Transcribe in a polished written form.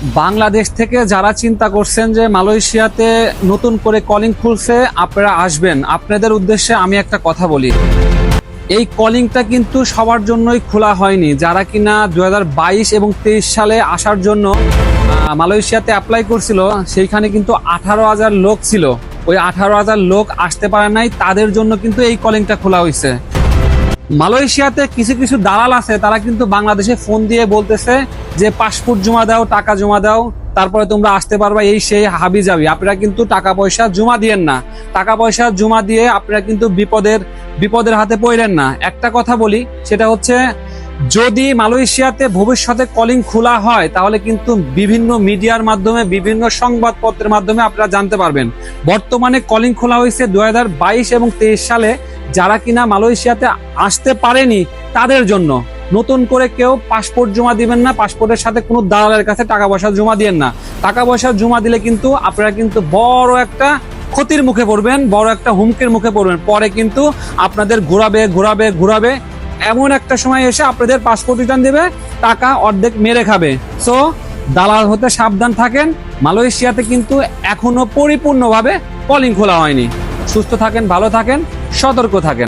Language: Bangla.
বাংলাদেশ থেকে যারা চিন্তা করছেন যে মালয়েশিয়াতে নতুন করে কলিং খুলছে আপনারা আসবেন, আপনাদের উদ্দেশ্যে আমি একটা কথা বলি। এই কলিংটা কিন্তু সবার জন্যই খোলা হয়নি। যারা কিনা 2022 এবং 23 সালে আসার জন্য মালয়েশিয়াতে অ্যাপ্লাই করছিল, সেইখানে কিন্তু 18,000 লোক ছিল। ওই 18,000 লোক আসতে পারে নাই, তাদের জন্য কিন্তু এই কলিংটা খোলা হয়েছে। মালয়েশিয়াতে কিছু কিছু দালাল আছে, তারা কিন্তু বাংলাদেশে ফোন দিয়ে বলতেছে যে পাসপোর্ট জমা দাও, টাকা জমা দাও, তারপরে তোমরা আসতে পারবা, এই সেই হাবি যাবি। আপনারা কিন্তু টাকা পয়সা জমা দিয়েন না। টাকা পয়সা জমা দিয়ে আপনারা কিন্তু বিপদের হাতে পড়েন না। একটা কথা বলি, সেটা হচ্ছে যদি মালয়েশিয়াতে ভবিষ্যতে কলিং খোলা হয়, তাহলে কিন্তু বিভিন্ন মিডিয়ার মাধ্যমে, বিভিন্ন সংবাদপত্রের মাধ্যমে আপনারা জানতে পারবেন। বর্তমানে কলিং খোলা হয়েছে 2022 এবং 23 সালে। যারা কিনা মালয়েশিয়াতে আসতে পারেনি তাদের জন্য। নতুন করে কেউ পাসপোর্ট জমা দিবেন না, পাসপোর্টের সাথে কোনো দালালের কাছে টাকা পয়সা জমা দিবেন না। টাকা পয়সা জমা দিলে কিন্তু আপনারা কিন্তু বড় একটা ক্ষতির মুখে পড়বেন, বড় একটা হুমকির মুখে পড়বেন। পরে কিন্তু আপনাদের ঘোরাবে, এমন একটা সময় এসে আপনাদের পাসপোর্ট রিটার্ন দেবে, টাকা অর্ধেক মেরে খাবে। সো দালাল হতে সাবধান থাকেন। মালয়েশিয়াতে কিন্তু এখনো পরিপূর্ণভাবে কলিং খোলা হয়নি। সুস্থ থাকেন, ভালো থাকেন, সতর্ক থাকেন।